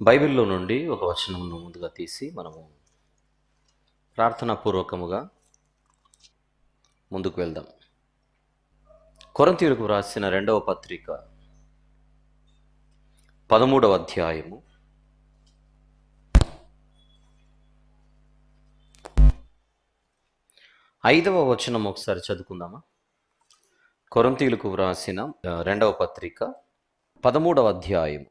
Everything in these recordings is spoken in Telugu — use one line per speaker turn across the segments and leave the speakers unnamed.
బైబిల్లో నుండి ఒక వచనమును ముందుగా తీసి మనము ప్రార్థనాపూర్వకముగా ముందుకు వెళ్దాం. కొరింథీయులకు వ్రాసిన 2వ పత్రిక 13వ అధ్యాయము 5వ వచనం ఒకసారి చదువుకుందామా? కొరింథీయులకు వ్రాసిన 2వ పత్రిక 13వ అధ్యాయము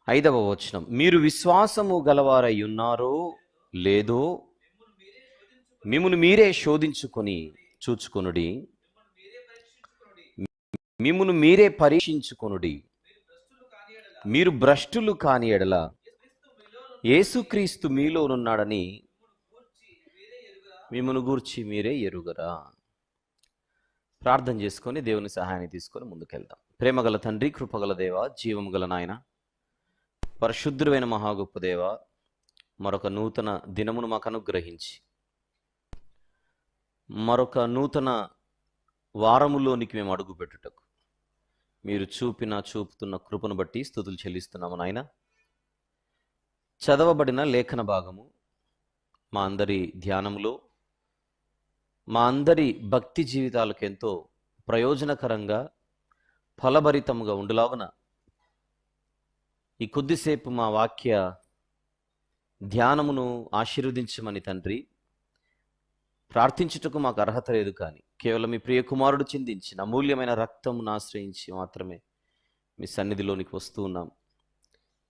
5వ వచనం, మీరు విశ్వాసము గలవారై ఉన్నారో లేదో మిమ్మును మీరే శోధించుకొని చూచుకొనుడి, మిమ్మును మీరే పరీక్షించుకొనుడి. మీరు భ్రష్టులు కాని ఎడల యేసుక్రీస్తు మీలోనున్నాడని మిమ్మును గూర్చి మీరే ఎరుగరా. ప్రార్థన చేసుకొని దేవుని సహాయాన్ని తీసుకొని ముందుకెళ్దాం. ప్రేమగల తండ్రి, కృపగల దేవ, జీవము గల నాయన, పరిశుద్ధుడైన మహాగొప్ప దేవ, మరొక నూతన దినమును మాకు అనుగ్రహించి మరొక నూతన వారములోనికి మేము అడుగుపెట్టుటకు మీరు చూపుతున్న కృపను బట్టి స్తుతులు చెల్లిస్తున్నాము నాయన. చదవబడిన లేఖన భాగము మా అందరి ధ్యానములో, మా అందరి భక్తి జీవితాలకు ఎంతో ప్రయోజనకరంగా ఫలభరితముగా ఉండులాగున ఈ కొద్దిసేపు మా వాక్య ధ్యానమును ఆశీర్వదించమని తండ్రి ప్రార్థించుటకు మాకు అర్హత లేదు, కానీ కేవలం మీ ప్రియ కుమారుడు చిందించిన అమూల్యమైన రక్తమును ఆశ్రయించి మాత్రమే మీ సన్నిధిలోనికి వస్తూ ఉన్నాం.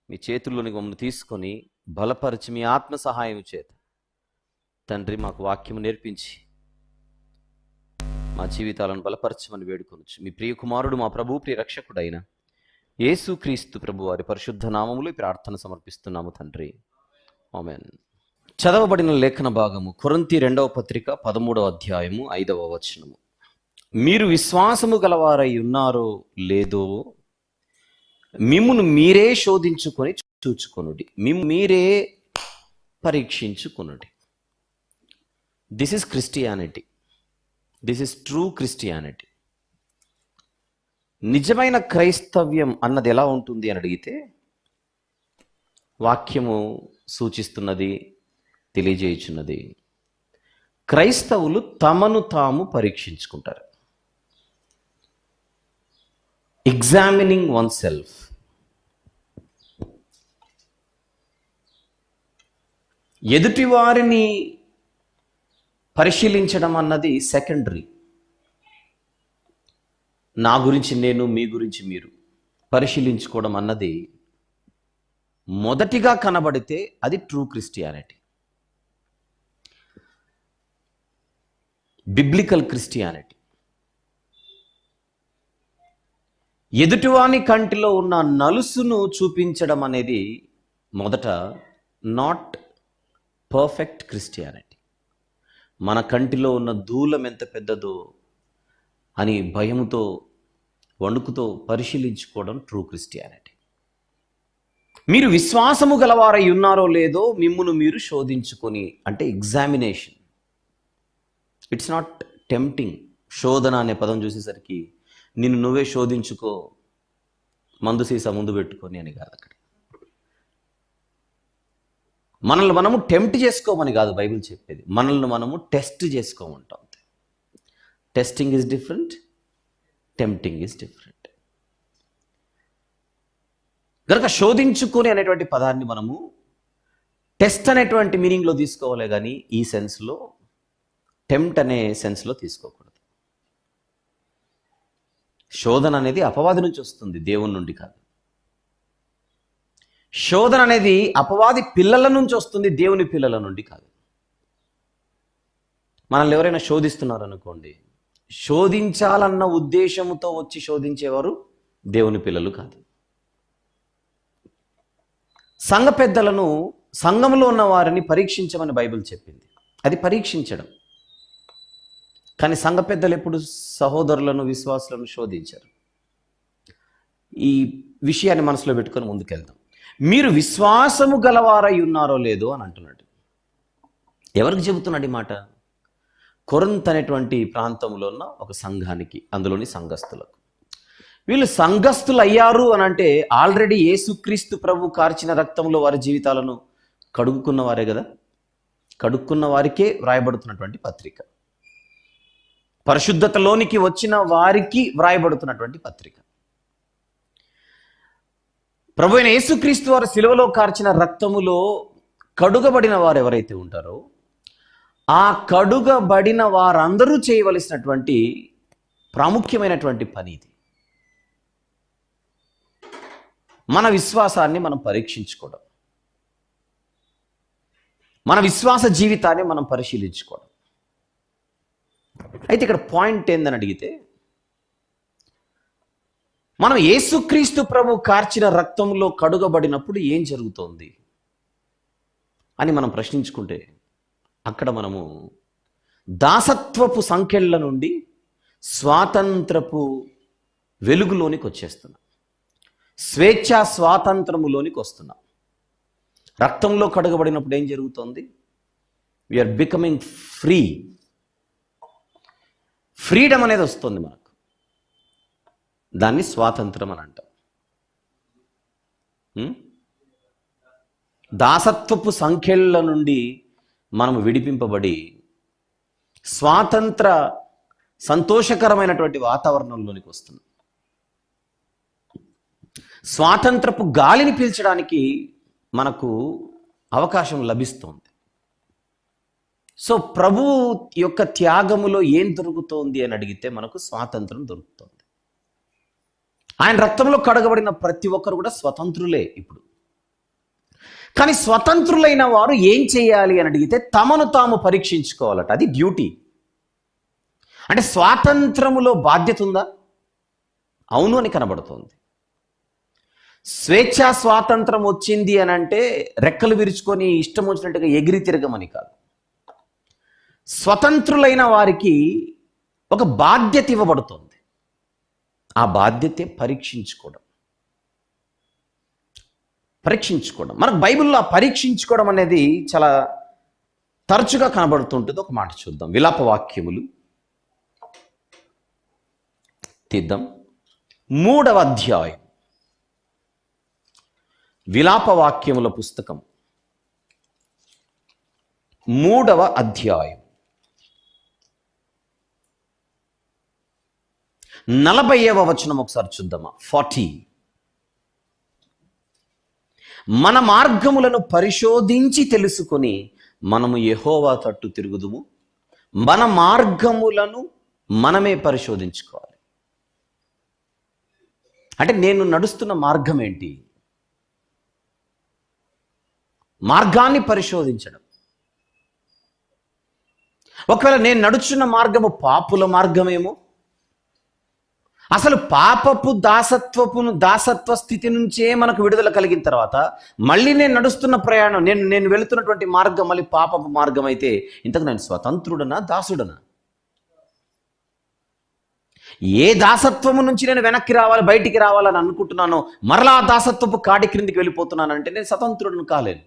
మీ చేతుల్లోనికి మమ్మల్ని తీసుకొని బలపరిచి మీ ఆత్మ సహాయం చేత తండ్రి మాకు వాక్యము నేర్పించి మా జీవితాలను బలపరచమని వేడుకొనొచ్చు. మీ ప్రియ కుమారుడు, మా ప్రభు, ప్రియ రక్షకుడైన యేసుక్రీస్తు ప్రభు వారి పరిశుద్ధ నామములో ఈ ప్రార్థన సమర్పిస్తున్నాము తండ్రి, ఆమేన్. చదవబడిన లేఖన భాగము కొరింథీ 2వ పత్రిక 13వ అధ్యాయము 5వ వచనము. మీరు విశ్వాసము గలవారై ఉన్నారో లేదో మిమ్మును మీరే శోధించుకొని చూచుకొనుడి, మిమ్ము మీరే పరీక్షించుకొనుడి. This is Christianity. This is true Christianity. నిజమైన క్రైస్తవ్యం అన్నది ఎలా ఉంటుంది అని అడిగితే, వాక్యము సూచిస్తున్నది, తెలియజేయుచున్నది, క్రైస్తవులు తమను తాము పరీక్షించుకుంటారు. Examining one self. ఎదుటి వారిని పరిశీలించడం అన్నది సెకండరీ. నా గురించి నేను, మీ గురించి మీరు పరిశీలించుకోవడం అన్నది మొదటిగా కనబడితే అది ట్రూ క్రిస్టియానిటీ, బిబ్లికల్ క్రిస్టియానిటీ. ఎదుటివాని కంటిలో ఉన్న నలుసును చూపించడం అనేది మొదట నాట్ పర్ఫెక్ట్ క్రిస్టియానిటీ. మన కంటిలో ఉన్న దూలం ఎంత పెద్దదో అని భయముతో, వణుకుతో పరిశీలించుకోవడం ట్రూ క్రిస్టియానిటీ. మీరు విశ్వాసము గలవారై ఉన్నారో లేదో మిమ్మును మీరు శోధించుకొని, అంటే ఎగ్జామినేషన్. It's not tempting. శోధన అనే పదం చూసేసరికి నిన్ను నువ్వే శోధించుకో, మందు సీసా ముందు పెట్టుకొని అని కాదు. అక్కడ మనల్ని మనము టెంప్ట్ చేసుకోమని కాదు బైబిల్ చెప్పేది, మనల్ని మనము టెస్ట్ చేసుకోమంటాం. Testing is different, tempting is different. కనుక శోధించుకొని అనేటువంటి పదాన్ని మనము టెస్ట్ అనేటువంటి మీనింగ్లో తీసుకోవాలి, కానీ ఈ సెన్స్లో, టెంప్ట్ అనే సెన్స్లో తీసుకోకూడదు. శోధన అనేది అపవాది నుంచి వస్తుంది, దేవుని నుండి కాదు. శోధన అనేది అపవాది పిల్లల నుంచి వస్తుంది, దేవుని పిల్లల నుండి కాదు. మనల్ని ఎవరైనా శోధిస్తున్నారు అనుకోండి, శోధించాలన్న ఉద్దేశంతో వచ్చి శోధించేవారు దేవుని పిల్లలు కాదు. సంఘ పెద్దలను, సంఘంలో ఉన్న వారిని పరీక్షించమని బైబిల్ చెప్పింది. అది పరీక్షించడం. కానీ సంఘ పెద్దలు ఎప్పుడు సహోదరులను, విశ్వాసులను శోధించారు. ఈ విషయాన్ని మనసులో పెట్టుకొని ముందుకెళ్దాం. మీరు విశ్వాసము గలవారై ఉన్నారో లేదో అని అంటున్నాడు. ఎవరికి చెబుతున్నాడు ఈ మాట? కొరింథ్ అనేటువంటి ప్రాంతంలో ఉన్న ఒక సంఘానికి, అందులోని సంఘస్థులకు. వీళ్ళు సంఘస్థులు అయ్యారు అని అంటే ఆల్రెడీ యేసుక్రీస్తు ప్రభు కార్చిన రక్తంలో వారి జీవితాలను కడుక్కున్న వారే కదా. కడుక్కున్న వారికే వ్రాయబడుతున్నటువంటి పత్రిక, పరిశుద్ధతలోనికి వచ్చిన వారికి వ్రాయబడుతున్నటువంటి పత్రిక. ప్రభు అయిన యేసుక్రీస్తు వారు శిలువలో కార్చిన రక్తములో కడుగబడిన వారు ఎవరైతే ఉంటారో ఆ కడుగబడిన వారందరూ చేయవలసినటువంటి ప్రాముఖ్యమైనటువంటి పని ఇది. మన విశ్వాసాన్ని మనం పరీక్షించుకోవడం, మన విశ్వాస జీవితాన్ని మనం పరిశీలించుకోవడం. అయితే ఇక్కడ పాయింట్ ఏందని అడిగితే, మనం యేసుక్రీస్తు ప్రభు కార్చిన రక్తంలో కడుగబడినప్పుడు ఏం జరుగుతోంది అని మనం ప్రశ్నించుకుంటే, అక్కడ మనము దాసత్వపు సంకెళ్ళ నుండి స్వాతంత్రపు వెలుగులోనికి వచ్చేస్తున్నాం, స్వేచ్ఛా స్వాతంత్రములోనికి వస్తున్నాం. రక్తంలో కడుగబడినప్పుడు ఏం జరుగుతోంది? We are becoming free. ఫ్రీడమ్ అనేది వస్తుంది మనకు, దాన్ని స్వాతంత్రం అని అంటాం. దాసత్వపు సంఖ్యల నుండి మనం విడిపింపబడి స్వాతంత్ర సంతోషకరమైనటువంటి వాతావరణంలోనికి వస్తున్నాం. స్వాతంత్రపు గాలిని పీల్చడానికి మనకు అవకాశం లభిస్తోంది. సో ప్రభు యొక్క త్యాగములో ఏం దొరుకుతోంది అని అడిగితే మనకు స్వాతంత్రం దొరుకుతోంది. ఆయన రక్తంలో కడగబడిన ప్రతి ఒక్కరు కూడా స్వతంత్రులే ఇప్పుడు. కానీ స్వతంత్రులైన వారు ఏం చేయాలి అని అడిగితే తమను తాము పరీక్షించుకోవాలట. అది డ్యూటీ. అంటే స్వాతంత్రములో బాధ్యత ఉందా? అవును అని కనబడుతోంది. స్వేచ్ఛా స్వాతంత్రం వచ్చింది అని అంటే రెక్కలు విరుచుకొని ఇష్టం వచ్చినట్టుగా ఎగిరి తిరగమని కాదు. స్వతంత్రులైన వారికి ఒక బాధ్యత ఇవ్వబడుతోంది. ఆ బాధ్యతే పరీక్షించుకోవడం. మనకు బైబిల్లో పరీక్షించుకోవడం అనేది చాలా తరచుగా కనబడుతుంటుంది. ఒక మాట చూద్దాం. విలాప వాక్యములు తీద్దాం. 3వ అధ్యాయం, విలాప వాక్యముల పుస్తకం 3వ అధ్యాయం 40వ వచనం ఒకసారి చూద్దామా. 40. మన మార్గములను పరిశోధించి తెలుసుకొని మనము యెహోవా తట్టు తిరుగుదుము. మన మార్గములను మనమే పరిశోధించుకోవాలి. అంటే నేను నడుస్తున్న మార్గం ఏంటి? మార్గాన్ని పరిశోధించడం. ఒకవేళ నేను నడుచున్న మార్గము పాపుల మార్గమేమో, అసలు పాపపు దాసత్వ స్థితి నుంచే మనకు విడుదల కలిగిన తర్వాత మళ్ళీ నేను నడుస్తున్న ప్రయాణం, నేను వెళుతున్నటువంటి మార్గం మళ్ళీ పాపపు మార్గం అయితే ఇంతకు నేను స్వతంత్రుడనా దాసుడనా? ఏ దాసత్వము నుంచి నేను వెనక్కి రావాలి, బయటికి రావాలని అనుకుంటున్నానో మరలా ఆ దాసత్వపు కాడి క్రిందికి వెళ్ళిపోతున్నానంటే నేను స్వతంత్రుడను కాలేను.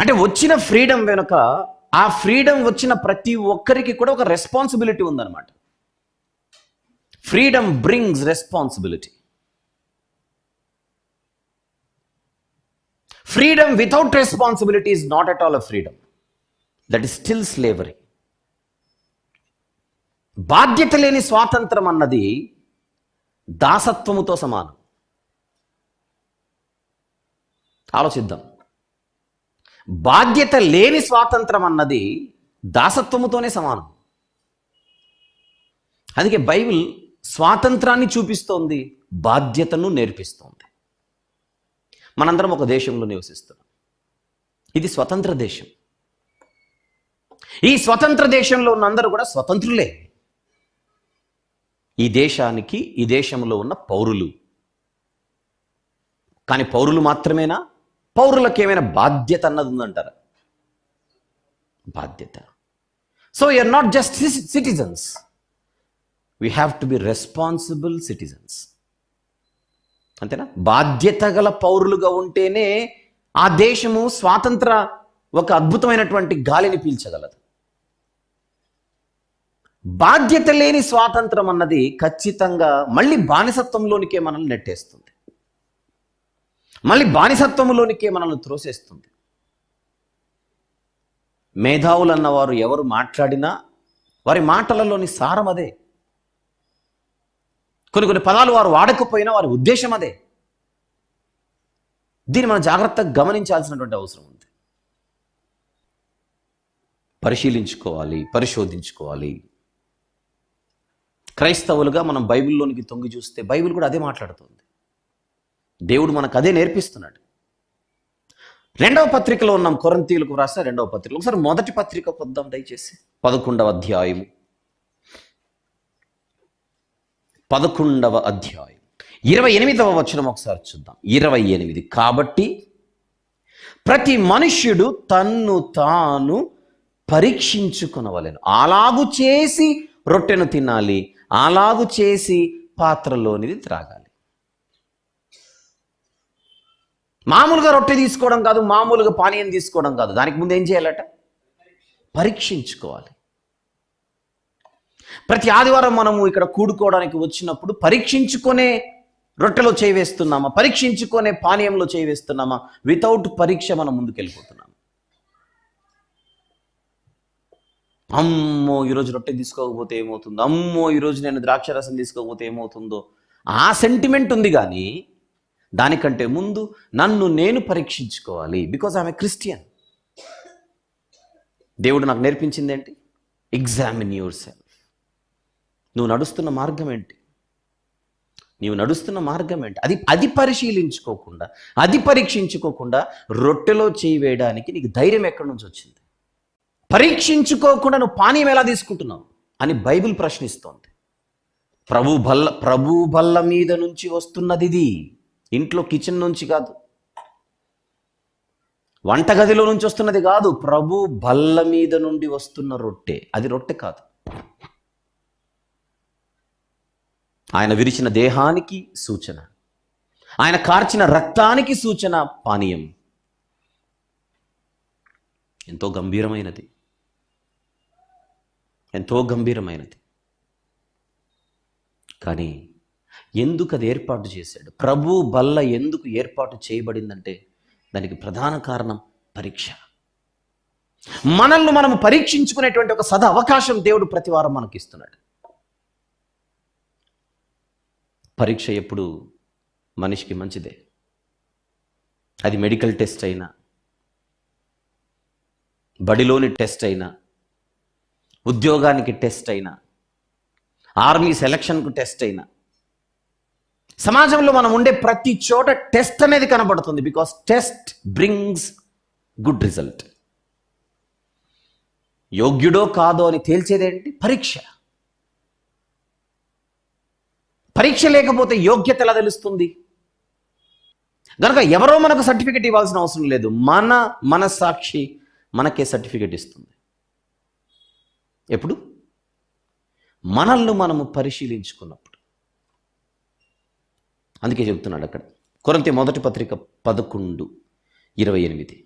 అంటే వచ్చిన ఫ్రీడమ్ వెనుక, ఆ ఫ్రీడమ్ వచ్చిన ప్రతి ఒక్కరికి కూడా ఒక రెస్పాన్సిబిలిటీ ఉందన్నమాట. Freedom brings responsibility. Freedom without responsibility is not at all a freedom. That is still slavery. బాధ్యత లేని స్వాతంత్రం అన్నది దాసత్వముతో సమానం. ఆలోచిద్దాం. బాధ్యత లేని స్వాతంత్రం అన్నది దాసత్వముతోనే సమానం. అందుకే బైబిల్ స్వాతంత్రాన్ని చూపిస్తోంది, బాధ్యతను నేర్పిస్తోంది. మనందరం ఒక దేశంలో నివసిస్తున్నాం. ఇది స్వతంత్ర దేశం. ఈ స్వతంత్ర దేశంలో ఉన్న అందరూ కూడా స్వతంత్రులే. ఈ దేశానికి, ఈ దేశంలో ఉన్న పౌరులు. కానీ పౌరులు మాత్రమేనా? పౌరులకు ఏమైనా బాధ్యత అన్నది ఉందంటారా? బాధ్యత. So you're not just citizens, we have to be responsible citizens. అంతేనా? బాధ్యత గల పౌరులుగా ఉంటేనే ఆ దేశము స్వాతంత్ర ఒక అద్భుతమైనటువంటి గాలిని పీల్చగలదు. బాధ్యత లేని స్వాతంత్రం అన్నది ఖచ్చితంగా మళ్ళీ బానిసత్వంలోనికే మనల్ని నెట్టేస్తుంది, మళ్ళీ బానిసత్వంలోనికే మనల్ని త్రోసేస్తుంది. మేధావులు అన్నవారు ఎవరు మాట్లాడినా వారి మాటలలోని సారం అదే. కొన్ని పదాలు వారు వాడకపోయినా వారి ఉద్దేశం అదే. దీన్ని మనం జాగ్రత్తగా గమనించాల్సినటువంటి అవసరం ఉంది. పరిశీలించుకోవాలి, పరిశోధించుకోవాలి. క్రైస్తవులుగా మనం బైబిల్లోనికి తొంగి చూస్తే బైబిల్ కూడా అదే మాట్లాడుతుంది. దేవుడు మనకు అదే నేర్పిస్తున్నాడు. 2వ పత్రికలో ఉన్నాం, కొరింథీయులకు రాసిన 2వ పత్రిక. ఒకసారి మొదటి పత్రిక కొద్దాం దయచేసి. 11వ అధ్యాయం 28వ వచనం ఒకసారి చూద్దాం. 28. కాబట్టి ప్రతి మనుష్యుడు తన్ను తాను పరీక్షించుకొనవలెను, అలాగు చేసి రొట్టెను తినాలి, అలాగు చేసి పాత్రలోనిది త్రాగాలి. మామూలుగా రొట్టె తీసుకోవడం కాదు, మామూలుగా పానీయం తీసుకోవడం కాదు. దానికి ముందు ఏం చేయాలట? పరీక్షించుకోవాలి. ప్రతి ఆదివారం మనము ఇక్కడ కూడుకోవడానికి వచ్చినప్పుడు పరీక్షించుకొనే రొట్టెలో చేయి వేస్తున్నామా, పరీక్షించుకొనే పానీయంలో చేయి వేస్తున్నామా? వితౌట్ పరీక్ష మనం ముందుకెళ్ళిపోతున్నాం. అమ్మో ఈరోజు రొట్టె తీసుకోకపోతే ఏమవుతుందో, అమ్మో ఈరోజు నేను ద్రాక్షరసం తీసుకోకపోతే ఏమవుతుందో, ఆ సెంటిమెంట్ ఉంది. కానీ దానికంటే ముందు నన్ను నేను పరీక్షించుకోవాలి. Because I'm a Christian. దేవుడు నాకు నేర్పించింది ఏంటి? Examine yourself. నువ్వు నడుస్తున్న మార్గం ఏంటి? నీవు నడుస్తున్న మార్గం ఏంటి? అది పరిశీలించుకోకుండా, అది పరీక్షించుకోకుండా రొట్టెలో చేయి వేయడానికి నీకు ధైర్యం ఎక్కడి నుంచి వచ్చింది? పరీక్షించుకోకుండా నువ్వు పానీయం ఎలా తీసుకుంటున్నావు అని బైబిల్ ప్రశ్నిస్తోంది. ప్రభు బల్ల మీద నుంచి వస్తున్నది ఇది. ఇంట్లో కిచెన్ నుంచి కాదు, వంటగదిలో నుంచి వస్తున్నది కాదు. ప్రభు బల్ల మీద నుండి వస్తున్న రొట్టె. అది రొట్టె కాదు. ఆయన విరిచిన దేహానికి సూచన, ఆయన కార్చిన రక్తానికి సూచన పానీయం. ఎంతో గంభీరమైనది, ఎంతో గంభీరమైనది. కానీ ఎందుకు అది ఏర్పాటు చేశాడు? ప్రభు బల్ల ఎందుకు ఏర్పాటు చేయబడిందంటే దానికి ప్రధాన కారణం పరీక్ష. మనల్ని మనము పరీక్షించుకునేటువంటి ఒక అవకాశం దేవుడు ప్రతి వారం మనకి ఇస్తున్నాడు. పరీక్ష ఎప్పుడు మనిషికి మంచిదే. అది మెడికల్ టెస్ట్ అయినా, బడిలోని టెస్ట్ అయినా, ఉద్యోగానికి టెస్ట్ అయినా, ఆర్మీ సెలక్షన్కు టెస్ట్ అయినా, సమాజంలో మనం ఉండే ప్రతి చోట టెస్ట్ అనేది కనబడుతుంది. Because test brings good result. యోగ్యుడో కాదో అని తేల్చేదేంటి? పరీక్ష. పరీక్ష లేకపోతే యోగ్యత ఎలా తెలుస్తుంది? కనుక ఎవరో మనకు సర్టిఫికెట్ ఇవ్వాల్సిన అవసరం లేదు. మన మనస్సాక్షి మనకే సర్టిఫికెట్ ఇస్తుంది. ఎప్పుడు? మనల్ని మనము పరిశీలించుకున్నప్పుడు. అందుకే చెప్తున్నాడు అక్కడ కొరింథీ మొదటి పత్రిక 11:28.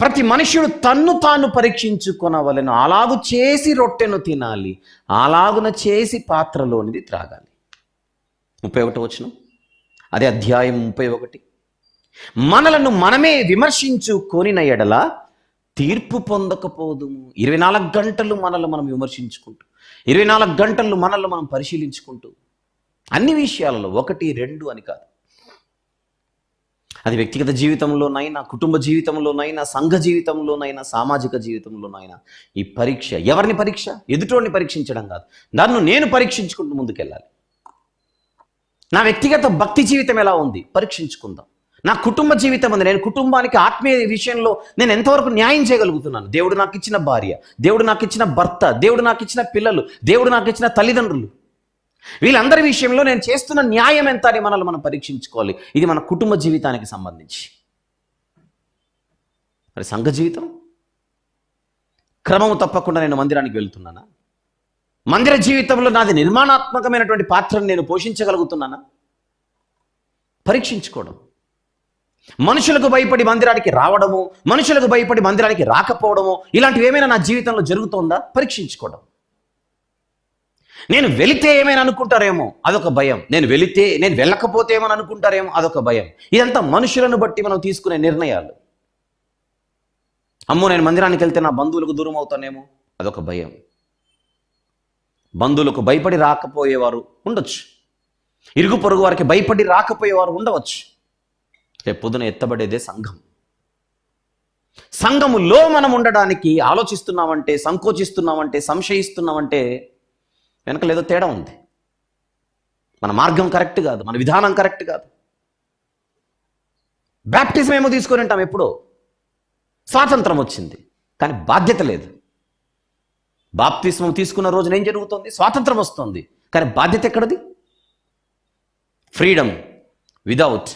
ప్రతి మనుష్యుడు తన్ను తాను పరీక్షించుకొనవలెను, అలాగు చేసి రొట్టెను తినాలి, అలాగున చేసి పాత్రలోనిది త్రాగాలి. 31వ వచనం, అదే అధ్యాయం 31. మనలను మనమే విమర్శించుకొనిన ఎడల తీర్పు పొందకపోదుము. 24 గంటలు మనల్ని మనం విమర్శించుకుంటూ, 24 గంటలు మనల్ని మనం పరిశీలించుకుంటూ, అన్ని విషయాలలో 1, 2 అని కాదు. అది వ్యక్తిగత జీవితంలోనైనా, కుటుంబ జీవితంలోనైనా, సంఘ జీవితంలోనైనా, సామాజిక జీవితంలోనైనా ఈ పరీక్ష ఎవరిని పరీక్ష? ఎదుటోడిని పరీక్షించడం కాదు, నన్ను నేను పరీక్షించుకుంటూ ముందుకెళ్ళాలి. నా వ్యక్తిగత భక్తి జీవితం ఎలా ఉంది? పరీక్షించుకుందాం. నా కుటుంబ జీవితం ఉంది, నేను కుటుంబానికి ఆత్మీయ విషయంలో నేను ఎంతవరకు న్యాయం చేయగలుగుతున్నాను? దేవుడు నాకు ఇచ్చిన భార్య, దేవుడు నాకు ఇచ్చిన భర్త, దేవుడు నాకు ఇచ్చిన పిల్లలు, దేవుడు నాకు ఇచ్చిన తల్లిదండ్రులు, వీళ్ళందరి విషయంలో నేను చేస్తున్న న్యాయం ఎంత అని మనల్ని మనం పరీక్షించుకోవాలి. ఇది మన కుటుంబ జీవితానికి సంబంధించి. మరి సంఘ జీవితం? క్రమము తప్పకుండా నేను మందిరానికి వెళ్తున్నానా? మందిర జీవితంలో నాది నిర్మాణాత్మకమైనటువంటి పాత్రను నేను పోషించగలుగుతున్నానా? పరీక్షించుకోవడం. మనుషులకు భయపడి మందిరానికి రావడము, మనుషులకు భయపడి మందిరానికి రాకపోవడము, ఇలాంటివి ఏమైనా నా జీవితంలో జరుగుతోందా? పరీక్షించుకోవడం. నేను వెళితే ఏమైనా అనుకుంటారేమో అదొక భయం, నేను వెళ్ళకపోతే ఏమని అనుకుంటారేమో అదొక భయం. ఇదంతా మనుషులను బట్టి మనం తీసుకునే నిర్ణయాలు. అమ్మో, నేను మందిరానికి వెళ్తే నా బంధువులకు దూరం అవుతానేమో అదొక భయం. బంధువులకు భయపడి రాకపోయేవారు ఉండొచ్చు, ఇరుగు పొరుగు వారికి భయపడి రాకపోయేవారు ఉండవచ్చు. రేపు పొద్దున ఎత్తబడేదే సంఘం. సంఘములో మనం ఉండడానికి ఆలోచిస్తున్నామంటే, సంకోచిస్తున్నామంటే, సంశయిస్తున్నామంటే వెనకలేదో తేడా ఉంది. మన మార్గం కరెక్ట్ కాదు, మన విధానం కరెక్ట్ కాదు. బ్యాప్టిజం ఏమో తీసుకొని ఉంటాం, ఎప్పుడో స్వాతంత్రం వచ్చింది కానీ బాధ్యత లేదు. బాప్తిస్మం తీసుకున్న రోజున ఏం జరుగుతుంది? స్వాతంత్రం వస్తుంది కానీ బాధ్యత ఎక్కడది? Freedom without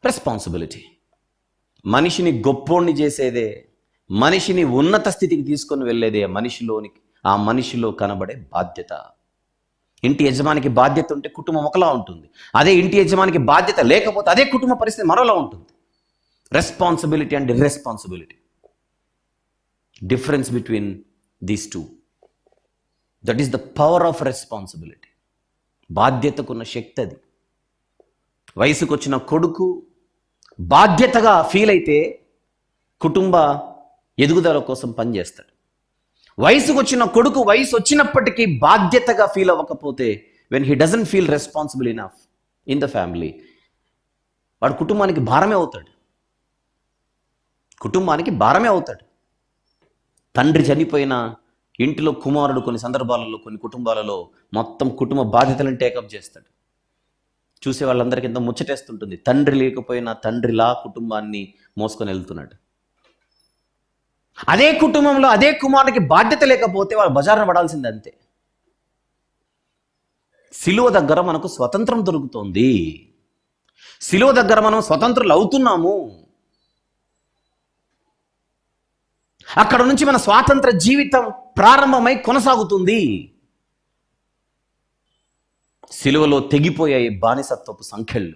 responsibility. మనిషిని గొప్పోణ్ణి చేసేదే, మనిషిని ఉన్నత స్థితికి తీసుకొని వెళ్ళేదే ఆ మనిషిలో కనబడే బాధ్యత. ఇంటి యజమానికి బాధ్యత ఉంటే కుటుంబం ఒకలా ఉంటుంది, అదే ఇంటి యజమానికి బాధ్యత లేకపోతే అదే కుటుంబ పరిస్థితి మరోలా ఉంటుంది. Responsibility and irresponsibility, difference between these two. That is the power of responsibility. బాధ్యతకున్న శక్తి అది. వయసుకు వచ్చిన కొడుకు బాధ్యతగా ఫీల్ అయితే కుటుంబ ఎదుగుదల కోసం పనిచేస్తాడు. వయసుకు వచ్చిన కొడుకు వయసు వచ్చినప్పటికీ బాధ్యతగా ఫీల్ అవ్వకపోతే, when he doesn't feel responsible enough in the family, వాడు కుటుంబానికి భారమే అవుతాడు. తండ్రి చనిపోయిన ఇంటిలో కుమారుడు కొన్ని సందర్భాలలో, కొన్ని కుటుంబాలలో మొత్తం కుటుంబ బాధ్యతలను టేకప్ చేస్తాడు. చూసే వాళ్ళందరికీ ఎంతో ముచ్చటేస్తుంటుంది. తండ్రి లేకపోయినా తండ్రిలా కుటుంబాన్ని మోసుకొని వెళ్తున్నాడు. అదే కుటుంబంలో అదే కుమారుడికి బాధ్యత లేకపోతే వాళ్ళు బజారున పడాల్సిందే అంతే. సిలువ దగ్గర మనకు స్వతంత్రం దొరుకుతోంది. సిలువ దగ్గర మనం స్వతంత్రులు అవుతున్నాము. అక్కడ నుంచి మన స్వాతంత్ర జీవితం ప్రారంభమై కొనసాగుతుంది. సిలువలో తెగిపోయాయి బానిసత్వపు సంఖ్యలు.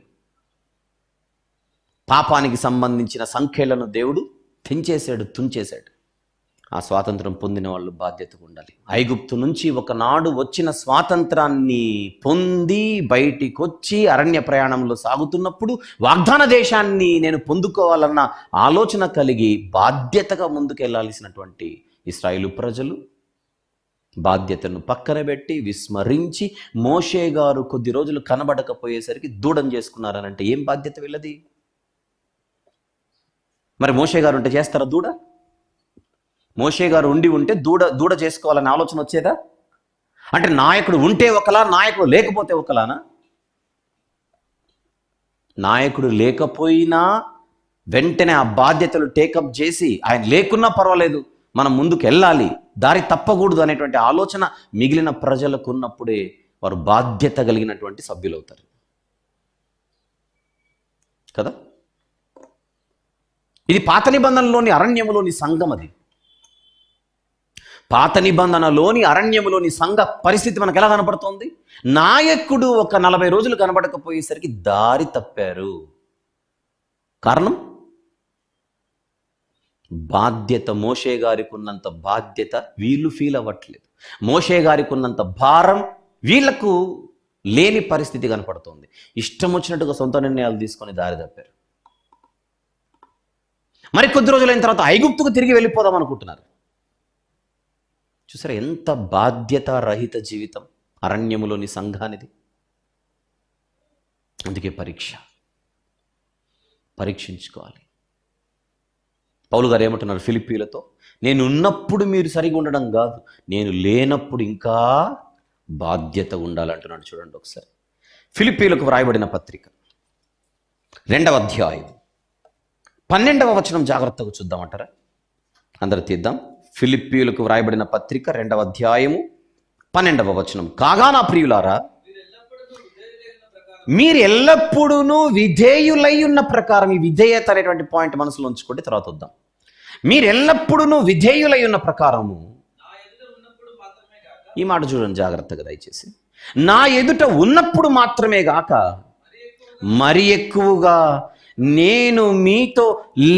పాపానికి సంబంధించిన సంఖ్యలను దేవుడు తుంచేశాడు. ఆ స్వాతంత్రం పొందిన వాళ్ళు బాధ్యతగా ఉండాలి. ఐగుప్తు నుంచి ఒకనాడు వచ్చిన స్వాతంత్రాన్ని పొంది బయటికి వచ్చి అరణ్య ప్రయాణంలో సాగుతున్నప్పుడు వాగ్దాన దేశాన్ని నేను పొందుకోవాలన్న ఆలోచన కలిగి బాధ్యతగా ముందుకెళ్లాల్సినటువంటి ఇశ్రాయేలు ప్రజలు బాధ్యతను పక్కన పెట్టి విస్మరించి మోషే గారు కొద్ది రోజులు కనబడకపోయేసరికి దూడం చేసుకున్నారనంటే ఏం బాధ్యత వీళ్ళది? మరి మోషే గారు ఉంటే చేస్తారా దూడ? మోషే గారు ఉంటే దూడ చేసుకోవాలనే ఆలోచన వచ్చేదా? అంటే నాయకుడు ఉంటే ఒకలా, నాయకుడు లేకపోతే ఒకలానా? నాయకుడు లేకపోయినా వెంటనే ఆ బాధ్యతలు టేకప్ చేసి, ఆయన లేకున్నా పర్వాలేదు మనం ముందుకు వెళ్ళాలి, దారి తప్పకూడదు అనేటువంటి ఆలోచన మిగిలిన ప్రజలకు ఉన్నప్పుడే వారు బాధ్యత కలిగినటువంటి సభ్యులు అవుతారు కదా. ఇది పాత నిబంధనలోని అరణ్యములోని సంఘం. అది పాత నిబంధనలోని అరణ్యములోని సంఘ పరిస్థితి మనకు ఎలా కనపడుతోంది? నాయకుడు ఒక 40 రోజులు కనబడకపోయేసరికి దారి తప్పారు. కారణం బాధ్యత. మోషే గారికి ఉన్నంత బాధ్యత వీళ్ళు ఫీల్ అవ్వట్లేదు. మోషే గారికి ఉన్నంత భారం వీళ్లకు లేని పరిస్థితి కనపడుతోంది. ఇష్టం వచ్చినట్టుగా సొంత నిర్ణయాలు తీసుకొని దారి తప్పారు. మరి కొద్ది రోజులైన తర్వాత ఐగుప్తుకు తిరిగి వెళ్ళిపోదాం అనుకుంటున్నారు. చూసారా ఎంత బాధ్యత రహిత జీవితం అరణ్యములోని సంఘానిది. అందుకే పరీక్షించుకోవాలి. పౌలు గారు ఏమంటున్నారు ఫిలిప్పీలతో? నేను ఉన్నప్పుడు మీరు సరిగా ఉండడం కాదు, నేను లేనప్పుడు ఇంకా బాధ్యత ఉండాలంటున్నాడు. చూడండి ఒకసారి ఫిలిప్పీలకు వ్రాయబడిన పత్రిక 2వ అధ్యాయం 12వ వచనం జాగ్రత్తగా చూద్దామంటారా? అందరూ తీద్దాం. ఫిలిప్పీలకు వ్రాయబడిన పత్రిక 2వ అధ్యాయము 12వ వచనం. కాగా నా ప్రియులారా, మీరు ఎల్లప్పుడూ విధేయులై ఉన్న ప్రకారం, ఈ విధేయత అనేటువంటి పాయింట్ మనసులో ఉంచుకోండి, తర్వాత వద్దాం. మీరు ఎల్లప్పుడూ విధేయులై ఉన్న ప్రకారము, ఈ మాట చూడండి జాగ్రత్తగా దయచేసి, నా ఎదుట ఉన్నప్పుడు మాత్రమే గాక మరి ఎక్కువగా నేను మీతో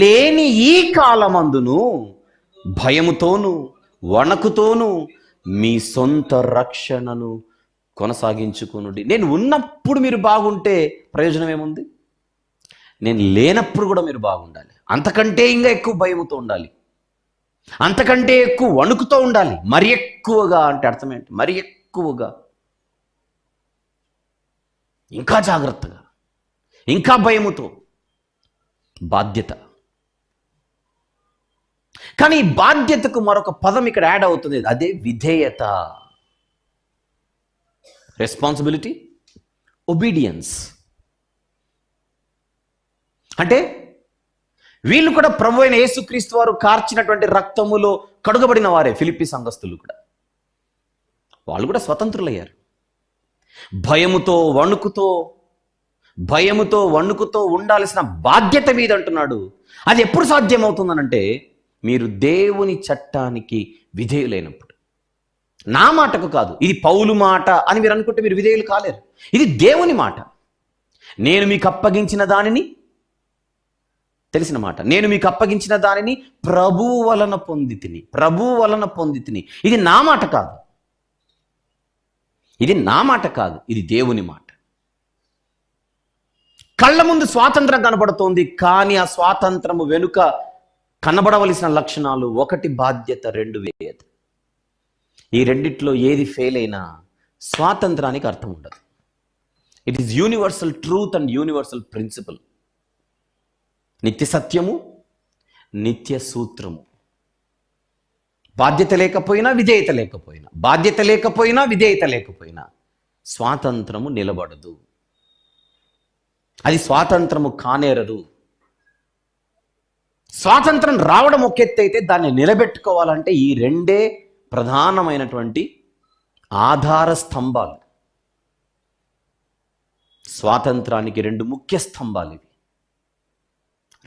లేని ఈ కాలమందును భయముతోను వణకుతోను మీ సొంత రక్షణను కొనసాగించుకునుడి. నేను ఉన్నప్పుడు మీరు బాగుంటే ప్రయోజనం ఏముంది? నేను లేనప్పుడు కూడా మీరు బాగుండాలి. అంతకంటే ఇంకా ఎక్కువ భయముతో ఉండాలి, అంతకంటే ఎక్కువ వణుకుతో ఉండాలి. మరి ఎక్కువగా అంటే అర్థం ఏంటి? మరి ఎక్కువగా, ఇంకా జాగ్రత్తగా, ఇంకా భయముతో. బాధ్యత. కానీ ఈ బాధ్యతకు మరొక పదం ఇక్కడ యాడ్ అవుతుంది, అదే విధేయత. Responsibility, obedience. అంటే వీళ్ళు కూడా ప్రభు అయిన యేసుక్రీస్తు వారు కార్చినటువంటి రక్తములో కడుగబడిన వారే. ఫిలిప్పీ సంఘస్థులు కూడా, వాళ్ళు కూడా స్వతంత్రులయ్యారు. భయముతో వణుకుతో ఉండాల్సిన బాధ్యత మీద అంటున్నాడు. అది ఎప్పుడు సాధ్యమవుతుందనంటే మీరు దేవుని చట్టానికి విధేయులైనప్పుడు. నా మాటకు కాదు, ఇది పౌలు మాట అని మీరు అనుకుంటే మీరు విధేయులు కాలేరు. ఇది దేవుని మాట. నేను మీకు అప్పగించిన దానిని, తెలిసిన మాట, నేను మీకు అప్పగించిన దానిని ప్రభువు వలన పొంది తిని. ఇది నా మాట కాదు, ఇది దేవుని మాట. కళ్ళ ముందు స్వాతంత్రం కనబడుతోంది, కానీ ఆ స్వాతంత్రము వెనుక కనబడవలసిన లక్షణాలు: 1 బాధ్యత, 2 విధేయత. ఈ రెండిట్లో ఏది ఫెయిల్ అయినా స్వాతంత్రానికి అర్థం ఉండదు. It is universal truth and universal principle. నిత్య సత్యము, నిత్య సూత్రము. బాధ్యత లేకపోయినా విధేయత లేకపోయినా స్వాతంత్రము నిలబడదు. అది స్వాతంత్రము కానేరదు. స్వాతంత్రం రావడం ఒక ఎత్తు అయితే, దాన్ని నిలబెట్టుకోవాలంటే ఈ 2 ప్రధానమైనటువంటి ఆధార స్తంభాలు. స్వాతంత్రానికి 2 ముఖ్య స్తంభాలు ఇవి: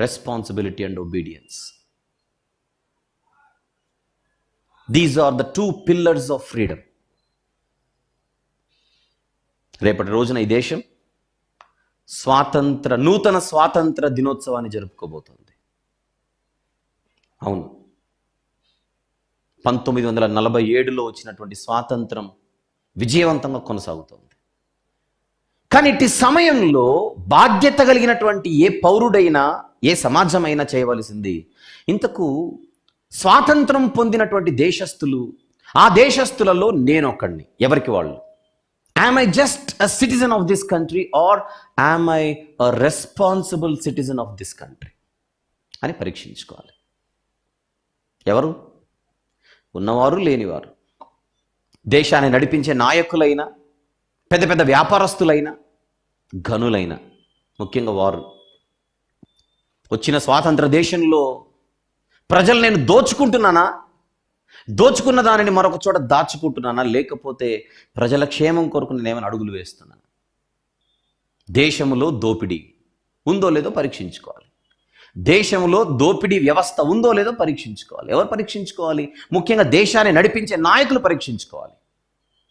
responsibility and obedience. These are the 2 pillars of freedom. రేపటి రోజున ఈ దేశం నూతన స్వాతంత్ర దినోత్సవాన్ని జరుపుకోబోతోంది. అవును, 1947లో వచ్చినటువంటి స్వాతంత్రం విజయవంతంగా కొనసాగుతోంది. కానీ ఇట్టి సమయంలో బాధ్యత కలిగినటువంటి ఏ పౌరుడైనా, ఏ సమాజమైనా చేయవలసింది, ఇంతకు స్వాతంత్రం పొందినటువంటి దేశస్థులు, ఆ దేశస్థులలో నేనొక్కడిని, ఎవరికి వాళ్ళు, am I just a citizen of this country or am I a responsible citizen of this country అని పరీక్షించుకోవాలి. ఎవరు? ఉన్నవారు, లేనివారు, దేశాన్ని నడిపించే నాయకులైనా, పెద్ద పెద్ద వ్యాపారస్తులైనా, ఘనులైనా, ముఖ్యంగా వారు. వచ్చిన స్వాతంత్ర దేశంలో ప్రజలు నేను దోచుకున్న దానిని మరొక చోట దాచుకుంటున్నానా, లేకపోతే ప్రజల క్షేమం కొరకు నేను ఏమైనా అడుగులు వేస్తున్నాను? దేశంలో దోపిడీ ఉందో లేదో పరీక్షించుకోవాలి. దేశంలో దోపిడీ వ్యవస్థ ఉందో లేదో పరీక్షించుకోవాలి. ఎవరు పరీక్షించుకోవాలి? ముఖ్యంగా దేశాన్ని నడిపించే నాయకులు పరీక్షించుకోవాలి.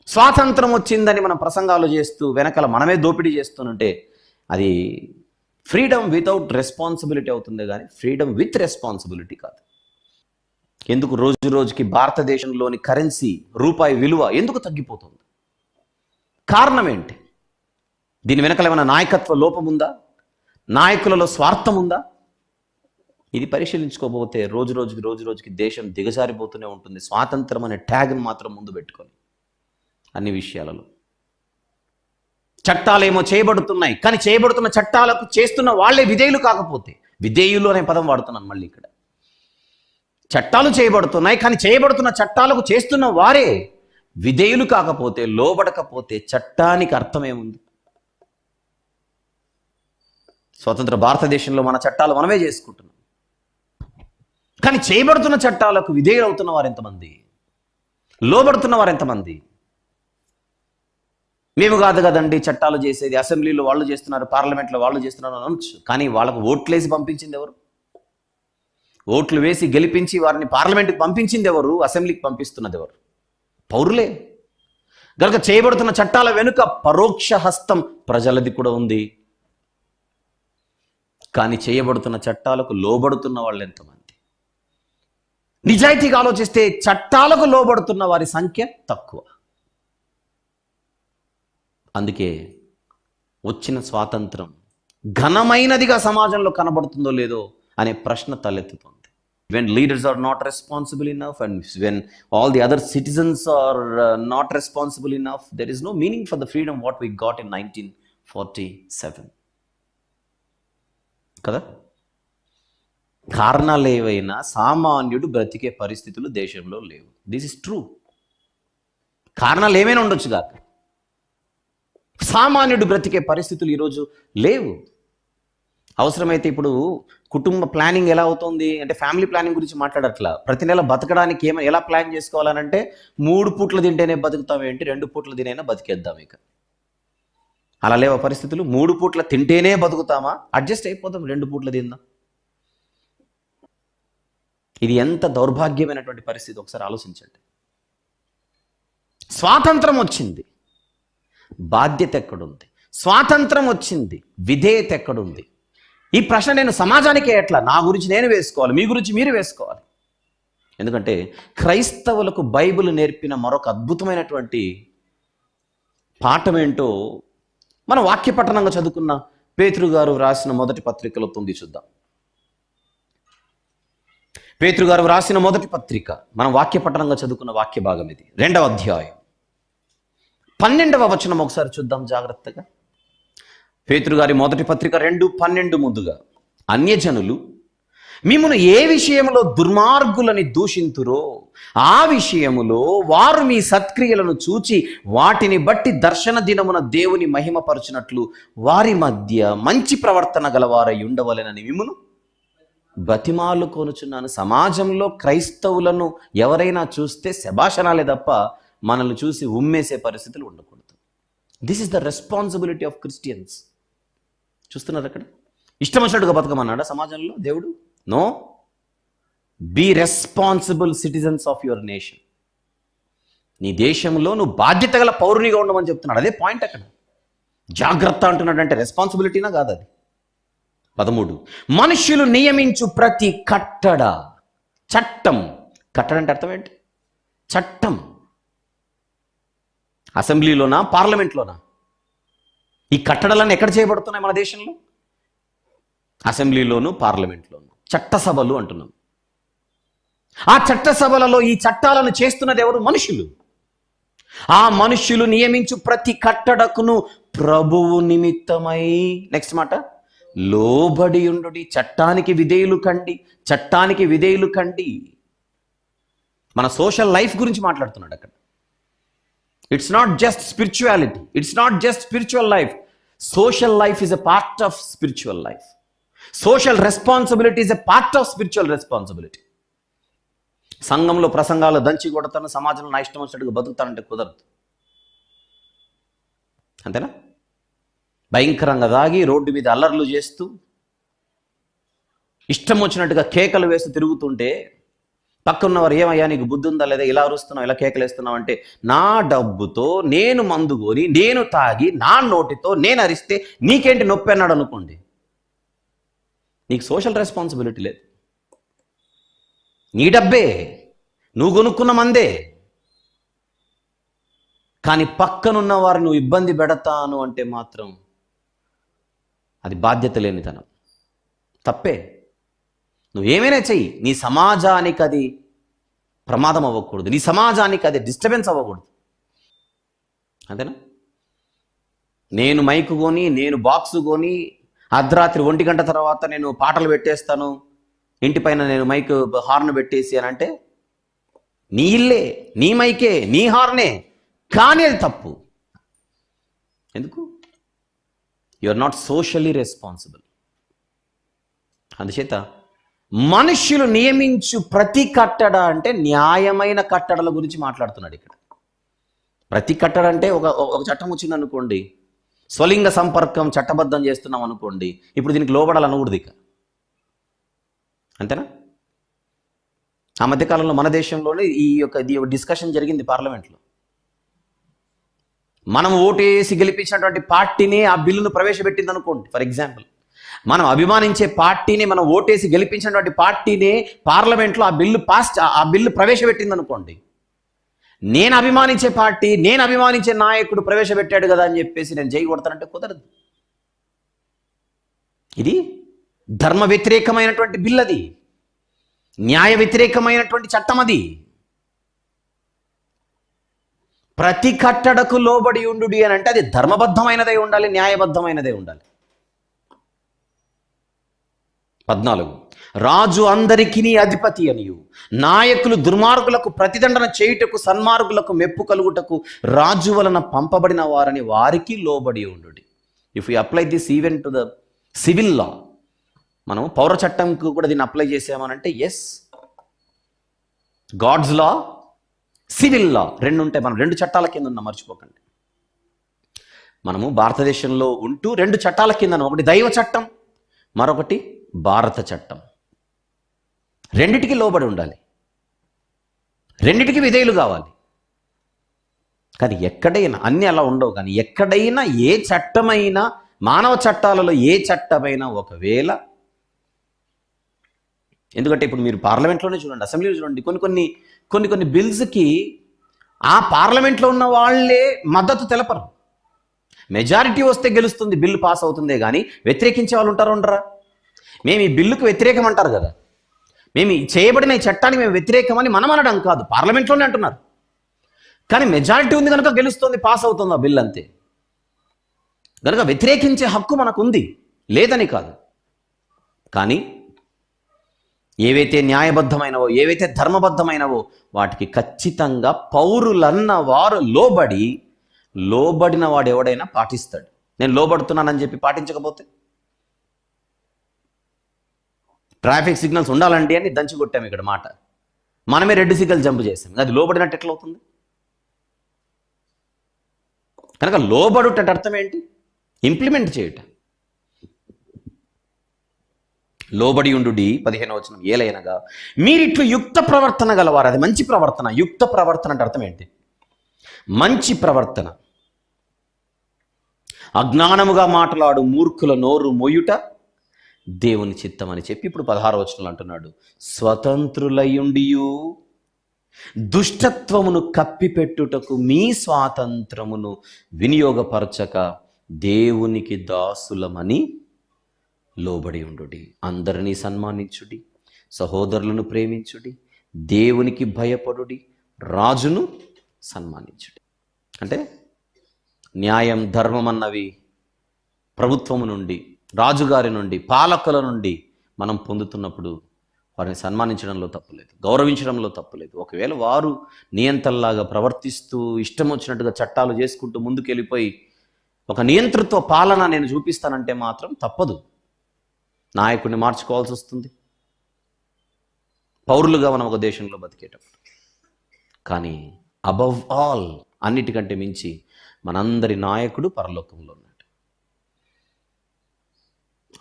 స్వాతంత్రం వచ్చిందని మనం ప్రసంగాలు చేస్తూ వెనకాల మనమే దోపిడీ చేస్తుంటే అది ఫ్రీడమ్ వితౌట్ రెస్పాన్సిబిలిటీ అవుతుంది, కానీ ఫ్రీడమ్ విత్ రెస్పాన్సిబిలిటీ కాదు. ఎందుకు రోజు రోజుకి భారతదేశంలోని కరెన్సీ, రూపాయి విలువ ఎందుకు తగ్గిపోతుంది? కారణం ఏంటి? దీని వెనకాల ఏమైనా నాయకత్వ లోపం ఉందా? నాయకులలో స్వార్థం ఉందా? ఇది పరిశీలించుకోకపోతే రోజు రోజుకి దేశం దిగజారిపోతూనే ఉంటుంది. స్వాతంత్రం అనే ట్యాగ్ను మాత్రం ముందు పెట్టుకొని అన్ని విషయాలలో. చట్టాలేమో చేయబడుతున్నాయి, కానీ చేయబడుతున్న చట్టాలకు చేస్తున్న వాళ్ళే విధేయులు కాకపోతే, విధేయులు అనే పదం వాడుతున్నాను మళ్ళీ ఇక్కడ. చట్టాలు చేయబడుతున్నాయి, కానీ చేయబడుతున్న చట్టాలకు చేస్తున్న వారే విధేయులు కాకపోతే, లోబడకపోతే చట్టానికి అర్థమేముంది? స్వతంత్ర భారతదేశంలో మన చట్టాలు మనమే చేసుకుంటున్నాం, కానీ చేయబడుతున్న చట్టాలకు విధేయులు అవుతున్న వారు ఎంతమంది? లోబడుతున్న వారు ఎంతమంది? మేము కాదు కదండి చట్టాలు చేసేది, అసెంబ్లీలో వాళ్ళు చేస్తున్నారు, పార్లమెంట్లో వాళ్ళు చేస్తున్నారు అనొచ్చు, కానీ వాళ్ళకు ఓట్లేసి పంపించింది ఎవరు? ఓట్లు వేసి గెలిపించి వారిని పార్లమెంట్కి పంపించింది ఎవరు? అసెంబ్లీకి పంపిస్తున్నది ఎవరు? పౌరులే. కనుక చేయబడుతున్న చట్టాల వెనుక పరోక్ష హస్తం ప్రజలది కూడా ఉంది. కానీ చేయబడుతున్న చట్టాలకు లోబడుతున్న వాళ్ళు ఎంతమంది? నిజాయితీగా ఆలోచిస్తే చట్టాలకు లోబడుతున్న వారి సంఖ్య తక్కువ. అందుకే వచ్చిన స్వాతంత్రం ఘనమైనదిగా సమాజంలో కనబడుతుందో లేదో అనే ప్రశ్న తలెత్తుతుంది. When leaders are not responsible enough and when all the other citizens are not responsible enough, there is no meaning for the freedom what we got in 1947. కదా? కారణాలు ఏవైనా సామాన్యుడు బ్రతికే పరిస్థితులు దేశంలో లేవు. This is true. కారణాలు ఏమైనా ఉండొచ్చు కాక సామాన్యుడు బ్రతికే పరిస్థితులు ఈరోజు లేవు. అవసరమైతే ఇప్పుడు కుటుంబ ప్లానింగ్ ఎలా అవుతుంది అంటే ఫ్యామిలీ ప్లానింగ్ గురించి మాట్లాడట్లా. ప్రతి నెల బతకడానికి ఎలా ప్లాన్ చేసుకోవాలనంటే 3 పూట్లు తింటేనే బతుకుతాం ఏంటి, 2 పూట్లు తినైనా బతికేద్దాం. ఇక అలా లేవా పరిస్థితులు? 3 పూట్ల తింటేనే బతుకుతామా? అడ్జస్ట్ అయిపోతాం, 2 పూట్లు తిందాం. ఇది ఎంత దౌర్భాగ్యమైనటువంటి పరిస్థితి ఒకసారి ఆలోచించండి. స్వాతంత్రం వచ్చింది, బాధ్యత ఎక్కడుంది? స్వాతంత్రం వచ్చింది, విధేయత ఎక్కడుంది? ఈ ప్రశ్న నేను సమాజానికే ఎట్లా, నా గురించి నేను వేసుకోవాలి, మీ గురించి మీరు వేసుకోవాలి. ఎందుకంటే క్రైస్తవులకు బైబిల్ నేర్పిన మరొక అద్భుతమైనటువంటి పాఠం ఏంటో మనం వాక్యపట్టణంగా చదువుకున్న పేతురు గారు రాసిన మొదటి పత్రికలో తొంగి చూద్దాం. పేతురు గారు రాసిన మొదటి పత్రిక మనం వాక్యపట్టణంగా చదువుకున్న వాక్య భాగం ఇది. 2వ అధ్యాయం 12వ వచనం ఒకసారి చూద్దాం జాగ్రత్తగా. పేతురు గారి మొదటి పత్రిక 2:12 ముందుగా, అన్యజనులు మిమ్మును ఏ విషయంలో దుర్మార్గులని దూషింతురో ఆ విషయములో వారు మీ సత్క్రియలను చూచి వాటిని బట్టి దర్శన దినమున దేవుని మహిమపరచునట్లు వారి మధ్య మంచి ప్రవర్తన గలవారై ఉండవలెనని మిమ్మును బతిమాలు కొనుచున్నాను. సమాజంలో క్రైస్తవులను ఎవరైనా చూస్తే శభాషణాలే తప్ప మనల్ని చూసి ఉమ్మేసే పరిస్థితులు ఉండకూడదు. This is the responsibility of Christians. చూస్తున్నారు అక్కడ ఇష్టం వచ్చినట్టుగా బతకమన్నాడా సమాజంలో దేవుడు? No, be responsible citizens of your nation. నీ దేశంలో నువ్వు బాధ్యత గల పౌరునిగా ఉండమని చెప్తున్నాడు. అదే పాయింట్ అక్కడ. జాగ్రత్త అంటున్నాడు అంటే రెస్పాన్సిబిలిటీనా కాదు అది. 13, మనుష్యులు నియమించు ప్రతి కట్టడ, చట్టం. కట్టడ అంటే అర్థం ఏంటి? చట్టం. అసెంబ్లీలోనా పార్లమెంట్లోనా? ఈ కట్టడలన్నీ ఎక్కడ చేయబడుతున్నాయి మన దేశంలో? అసెంబ్లీలోను పార్లమెంట్లోను. చట్టసభలు అంటున్నాం. ఆ చట్టసభలలో ఈ చట్టాలను చేస్తున్నది ఎవరు? మనుషులు. ఆ మనుష్యులు నియమించు ప్రతి కట్టడకును ప్రభువు నిమిత్తమై, నెక్స్ట్ మాట, లోబడి ఉండుడి. చట్టానికి విధేయులు కండి, చట్టానికి విధేయులు కండి. మన సోషల్ లైఫ్ గురించి మాట్లాడుతున్నాడు అక్కడ. It's not just spirituality, it's not just spiritual life. Social life is a part of spiritual life. Social responsibility is a part of spiritual responsibility. సంఘంలో ప్రసంగాలు దంచి కొడతాను, సమాజంలో నా ఇష్టం వచ్చినట్టుగా బతుకుతానంటే కుదరదు. అంతేనా? భయంకరంగా దాగి రోడ్డు మీద అల్లర్లు చేస్తూ ఇష్టం వచ్చినట్టుగా కేకలు వేస్తూ తిరుగుతుంటే పక్కన్నవారు ఏమయ్యా నీకు బుద్ధి ఉందా లేదా, ఇలా అరుస్తున్నావు, ఇలా కేకలు వేస్తున్నావు అంటే, నా డబ్బుతో నేను మందు కొని నేను తాగి నా నోటితో నేను అరిస్తే నీకేంటి నొప్పి అన్నాడు అనుకోండి. నీకు సోషల్ రెస్పాన్సిబిలిటీ లేదు. నీ డబ్బే, నువ్వు కొనుక్కున్న మందే. కానీ పక్కనున్న వారు నువ్వు ఇబ్బంది పెడతాను అంటే మాత్రం అది బాధ్యత లేనితనం, తప్పే. నువ్వేమైనా చెయ్యి, నీ సమాజానికి అది ప్రమాదం అవ్వకూడదు, నీ సమాజానికి అది డిస్టర్బెన్స్ అవ్వకూడదు. అంతేనా? నేను మైకు కొని, నేను బాక్సు కొని అర్ధరాత్రి 1 గంట తర్వాత నేను పాటలు పెట్టేస్తాను, ఇంటిపైన నేను మైక్ హార్న్ పెట్టేసి అని అంటే, నీ ఇల్లే, నీ మైకే, నీ హార్నే, కానీ అది తప్పు. ఎందుకు? You are not socially responsible. అందుచేత మనుష్యులు నియమించు ప్రతి కట్టడ అంటే న్యాయమైన కట్టడల గురించి మాట్లాడుతున్నాడు ఇక్కడ. ప్రతి కట్టడ అంటే ఒక చట్టం వచ్చింది అనుకోండి, స్వలింగ సంపర్కం చట్టబద్ధం చేస్తున్నాం అనుకోండి, ఇప్పుడు దీనికి లోబడాలనకూడదు ఇక. అంతేనా? ఆ మధ్యకాలంలో మన దేశంలోనే ఈ డిస్కషన్ జరిగింది పార్లమెంట్లో. మనం ఓటేసి గెలిపించినటువంటి పార్టీని ఆ బిల్లును ప్రవేశపెట్టింది అనుకోండి. ఫర్ ఎగ్జాంపుల్, మనం అభిమానించే పార్టీని, మనం ఓటేసి గెలిపించినటువంటి పార్టీని పార్లమెంట్లో ఆ బిల్లు ప్రవేశపెట్టింది అనుకోండి. నేను అభిమానించే పార్టీ, నేను అభిమానించే నాయకుడు ప్రవేశపెట్టాడు కదా అని చెప్పేసి నేను జై కొడతానంటే కుదరదు. ఇది ధర్మ వ్యతిరేకమైనటువంటి బిల్, అది న్యాయ వ్యతిరేకమైనటువంటి చట్టం. అది ప్రతి కట్టడకు లోబడి ఉండు అని అంటే అది ధర్మబద్ధమైనదే ఉండాలి, న్యాయబద్ధమైనదే ఉండాలి. 14 రాజు అందరికీ అధిపతి అనియు, నాయకులు దుర్మార్గులకు ప్రతిదండన చేయుటకు, సన్మార్గులకు మెప్పు కలుగుటకు రాజు వలన పంపబడిన వారని వారికి లోబడి ఉండు. If you apply this even to the civil law, మనం పౌర చట్టంకు కూడా దీన్ని అప్లై చేసామనంటే yes, God's law, civil law రెండు ఉంటాయి. మనం 2 చట్టాల కింద ఉన్నాం, మర్చిపోకండి. మనము భారతదేశంలో ఉంటూ 2 చట్టాల కింద, ఒకటి దైవ చట్టం, మరొకటి భారత చట్టం. రెండిటికి లోబడి ఉండాలి, రెండిటికి విధేయులు కావాలి. కానీ ఎక్కడైనా అన్నీ అలా ఉండవు. కానీ ఎక్కడైనా ఏ చట్టమైనా, మానవ చట్టాలలో ఏ చట్టమైనా ఒకవేళ, ఎందుకంటే ఇప్పుడు మీరు పార్లమెంట్లోనే చూడండి, అసెంబ్లీలో చూడండి, కొన్ని బిల్స్కి ఆ పార్లమెంట్లో ఉన్న వాళ్ళే మద్దతు తెలపరు. మెజారిటీ వస్తే గెలుస్తుంది, బిల్లు పాస్ అవుతుందే కానీ వ్యతిరేకించే వాళ్ళు ఉంటారు, ఉండరా? మేము ఈ బిల్లుకు వ్యతిరేకం అంటారు కదా, మేము చేయబడిన ఈ చట్టానికి మేము వ్యతిరేకమని మనం అనడం కాదు, పార్లమెంట్లోనే అంటున్నారు. కానీ మెజారిటీ ఉంది కనుక గెలుస్తుంది, పాస్ అవుతుంది ఆ బిల్, అంతే. కనుక వ్యతిరేకించే హక్కు మనకు ఉంది, లేదని కాదు. కానీ ఏవైతే న్యాయబద్ధమైనవో, ఏవైతే ధర్మబద్ధమైనవో వాటికి ఖచ్చితంగా పౌరులన్న వారు లోబడిన వాడు ఎవడైనా పాటిస్తాడు. నేను లోబడుతున్నానని చెప్పి పాటించకపోతే, ట్రాఫిక్ సిగ్నల్స్ ఉండాలండి అని దంచి కొట్టాము ఇక్కడ మాట, మనమే రెడ్ సిగ్నల్ జంప్ చేసాం, అది లోబడినట్టు ఎట్లా అవుతుంది? కనుక లోబడుట అర్థం ఏంటి? ఇంప్లిమెంట్ చేయుట. లోబడి ఉండు 15వ వచనం, ఏలైనగా మీరిట్లు యుక్త ప్రవర్తన గలవారు. అది మంచి ప్రవర్తన. యుక్త ప్రవర్తన అంటే అర్థం ఏంటి? మంచి ప్రవర్తన. అజ్ఞానముగా మాట్లాడు మూర్ఖుల నోరు మోయుట దేవుని చిత్తం అని చెప్పి ఇప్పుడు 16వ వచనంలో అంటున్నాడు, స్వతంత్రులయుండియు దుష్టత్వమును కప్పిపెట్టుటకు మీ స్వాతంత్రమును వినియోగపరచక దేవునికి దాసులమని లోబడి ఉండుడి. అందరినీ సన్మానించుడి, సహోదరులను ప్రేమించుడి, దేవునికి భయపడుడి, రాజును సన్మానించుడి. అంటే న్యాయం, ధర్మం అన్నవి ప్రభుత్వము నుండి, రాజుగారి నుండి, పాలకుల నుండి మనం పొందుతున్నప్పుడు వారిని సన్మానించడంలో తప్పులేదు, గౌరవించడంలో తప్పులేదు. ఒకవేళ వారు నియంతల్లాగా ప్రవర్తిస్తూ ఇష్టం వచ్చినట్టుగా చట్టాలు చేసుకుంటూ ముందుకెళ్ళిపోయి ఒక నియంతృత్వ పాలన నేను చూపిస్తానంటే మాత్రం తప్పదు, నాయకుడిని మార్చుకోవాల్సి వస్తుంది పౌరులుగా మనం ఒక దేశంలో బతికేటప్పుడు. కానీ అబవ్ ఆల్, అన్నిటికంటే మించి మనందరి నాయకుడు పరలోకంలో ఉన్నాడు.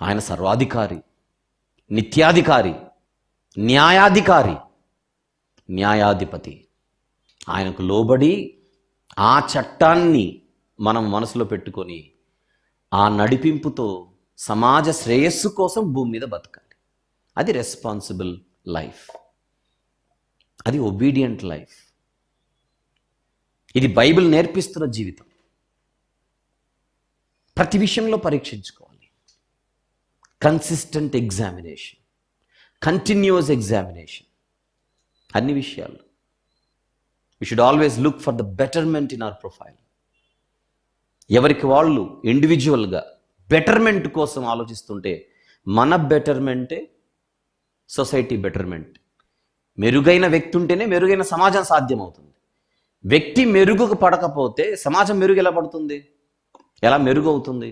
ఆయన సర్వాధికారి, నిత్యాధికారి, న్యాయాధికారి, న్యాయాధిపతి. ఆయనకు లోబడి ఆ చట్టాన్ని మనం మనసులో పెట్టుకొని ఆ నడిపింపుతో సమాజ శ్రేయస్సు కోసం భూమి మీద బతకాలి. అది రెస్పాన్సిబుల్ లైఫ్, అది ఒబీడియంట్ లైఫ్. ఇది బైబిల్ నేర్పిస్తున్న జీవితం. ప్రతి విషయంలో పరీక్షించుకోవాలి. కన్సిస్టెంట్ ఎగ్జామినేషన్, కంటిన్యూస్ ఎగ్జామినేషన్, అన్ని విషయాలు. We should always look for the betterment in our profile. ఎవరికి వాళ్ళు ఇండివిజువల్గా బెటర్మెంట్ కోసం ఆలోచిస్తుంటే మన బెటర్మెంటే సొసైటీ బెటర్మెంట్. మెరుగైన వ్యక్తి ఉంటేనే మెరుగైన సమాజం సాధ్యమవుతుంది. వ్యక్తి మెరుగుకు పడకపోతే సమాజం మెరుగు ఎలా పడుతుంది, ఎలా మెరుగు అవుతుంది?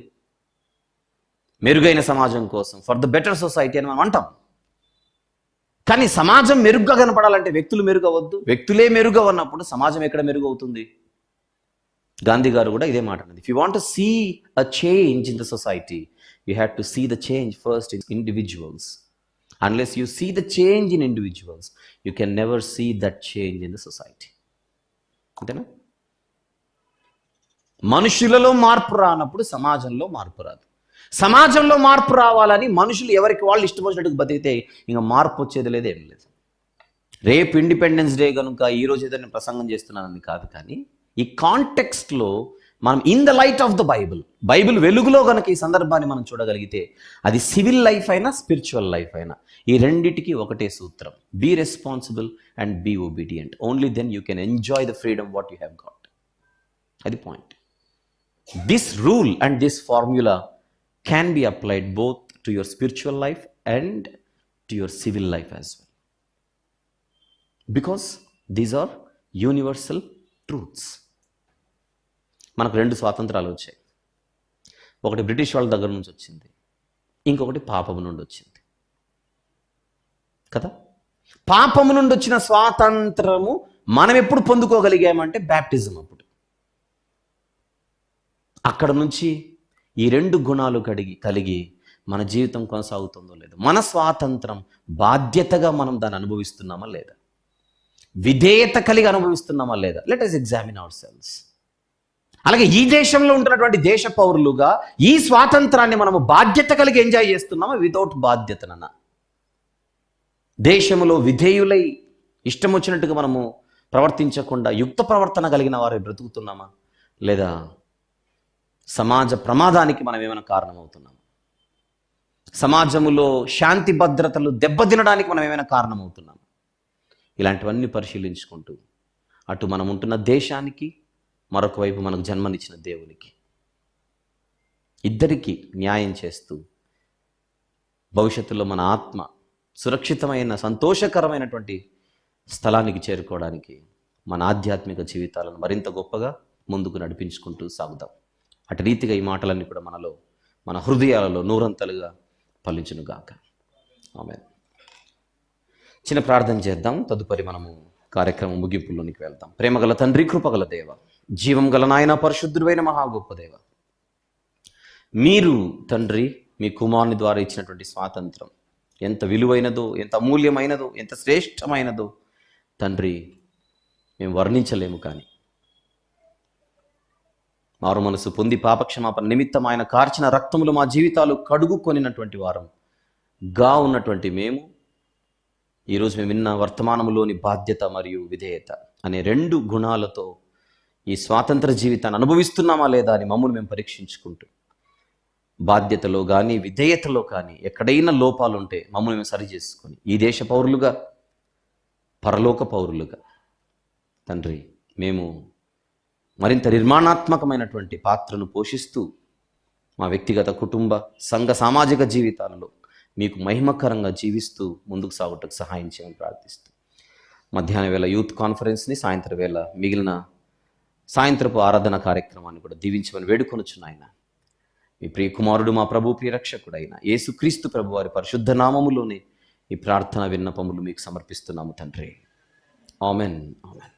మెరుగైన సమాజం కోసం, ఫర్ ద బెటర్ సొసైటీ అని మనం అంటాం. కానీ సమాజం మెరుగ్గా కనపడాలంటే వ్యక్తులు మెరుగవద్దు. వ్యక్తులే మెరుగవన్నప్పుడు సమాజం ఎక్కడ మెరుగు అవుతుంది? గాంధీ గారు కూడా ఇదే మాట అన్నది. If you want to see a change in the society, you have to see the change first in individuals. Unless you see the change in individuals, you can never see that change in the society. అంతేనా? మనుషులలో మార్పు రానప్పుడు సమాజంలో మార్పు రాదు. సమాజంలో మార్పు రావాలని మనుషులు ఎవరికి వాళ్ళు ఇష్టం వచ్చినట్టుగా బతికితే ఇంకా మార్పు వచ్చేది లేదు, ఏం లేదు. రేపు ఇండిపెండెన్స్ డే కనుక ఈరోజు ఏదో నేను ప్రసంగం చేస్తున్నానని కాదు, కానీ ఈ కాంటెక్స్ట్లో మనం in the light of the Bible వెలుగులో కనుక ఈ సందర్భాన్ని మనం చూడగలిగితే అది సివిల్ లైఫ్ అయినా స్పిరిచువల్ లైఫ్ అయినా ఈ రెండిటికి ఒకటే సూత్రం: be responsible and be obedient. Only then you can enjoy the freedom what you have got. అది point. This rule and this formula can be applied both to your spiritual life and to your civil life as well, because these are universal truths. మనకు 2 స్వాతంత్రాలు వచ్చాయి. ఒకటి బ్రిటిష్ వాళ్ళ దగ్గర నుంచి వచ్చింది, ఇంకొకటి పాపము నుండి వచ్చింది కదా. పాపము నుండి వచ్చిన స్వాతంత్రము మనం ఎప్పుడు పొందుకోగలిగామంటే బ్యాప్టిజం అప్పుడు. అక్కడ నుంచి ఈ 2 గుణాలు కలిగి మన జీవితం కొనసాగుతుందో లేదో, మన స్వాతంత్రం బాధ్యతగా మనం దాన్ని అనుభవిస్తున్నామా లేదా, విధేయత కలిగి అనుభవిస్తున్నామా లేదా, let us examine our cells. అలాగే ఈ దేశంలో ఉంటున్నటువంటి దేశ పౌరులుగా ఈ స్వాతంత్రాన్ని మనము బాధ్యత కలిగి ఎంజాయ్ చేస్తున్నామా, వితౌట్ బాధ్యతనన్నా దేశంలో విధేయులై ఇష్టం వచ్చినట్టుగా మనము ప్రవర్తించకుండా యుక్త ప్రవర్తన కలిగిన వారు బ్రతుకుతున్నామా, లేదా సమాజ ప్రమాదానికి మనం ఏమైనా కారణమవుతున్నామా, సమాజంలో శాంతి భద్రతలు దెబ్బతినడానికి మనం ఏమైనా కారణమవుతున్నామా? ఇలాంటివన్నీ పరిశీలించుకుంటూ అటు మనం ఉంటున్న దేశానికి, మరొక వైపు మనకు జన్మనిచ్చిన దేవునికి, ఇద్దరికీ న్యాయం చేస్తూ భవిష్యత్తులో మన ఆత్మ సురక్షితమైన సంతోషకరమైనటువంటి స్థలానికి చేరుకోవడానికి మన ఆధ్యాత్మిక జీవితాలను మరింత గొప్పగా ముందుకు నడిపించుకుంటూ సాగుదాం. అటు రీతిగా ఈ మాటలన్నీ కూడా మనలో, మన హృదయాలలో నూరంతలుగా ఫలించునుగాక. ఆమేన్. చిన్న ప్రార్థన చేద్దాం, తదుపరి మనము కార్యక్రమం ముగింపులోనికి వెళ్తాం. ప్రేమగల తండ్రి, కృపగల దేవ, జీవం గల నాయన, పరిశుద్ధుడైన మహా గొప్ప దేవ, మీరు తండ్రి మీ కుమారుని ద్వారా ఇచ్చినటువంటి స్వాతంత్రం ఎంత విలువైనదో, ఎంత అమూల్యమైనదో, ఎంత శ్రేష్టమైనదో తండ్రి మేము వర్ణించలేము. కానీ మారు మనసు పొంది పాపక్షమాపణ నిమిత్తం ఆయన కార్చిన రక్తములు మా జీవితాలు కడుగుకొనినటువంటి వారంగా ఉన్నటువంటి మేము ఈరోజు మేము విన్న వర్తమానంలోని బాధ్యత మరియు విధేయత అనే 2 గుణాలతో ఈ స్వాతంత్ర జీవితాన్ని అనుభవిస్తున్నామా లేదా అని మమ్మల్ని మేము పరీక్షించుకుంటూ, బాధ్యతలో కానీ విధేయతలో కానీ ఎక్కడైనా లోపాలు ఉంటే మమ్మల్ని మేము సరి చేసుకొని ఈ దేశ పౌరులుగా, పరలోక పౌరులుగా తండ్రి మేము మరింత నిర్మాణాత్మకమైనటువంటి పాత్రను పోషిస్తూ మా వ్యక్తిగత, కుటుంబ, సంఘ, సామాజిక జీవితాలలో మీకు మహిమకరంగా జీవిస్తూ ముందుకు సాగుటకు సహాయం చేయమని ప్రార్థిస్తూ, మధ్యాహ్న వేళ యూత్ కాన్ఫరెన్స్ని, సాయంత్రం వేళ మిగిలిన సాయంత్రపు ఆరాధన కార్యక్రమాన్ని కూడా దీవించమని వేడుకొనుచున్నాయన. మీ ప్రియ కుమారుడు, మా ప్రభు, ప్రియ రక్షకుడైన యేసుక్రీస్తు ప్రభు వారి పరిశుద్ధ నామములోనే ఈ ప్రార్థన విన్నపములు మీకు సమర్పిస్తున్నాము తండ్రి. ఆమెన్. ఆమెన్.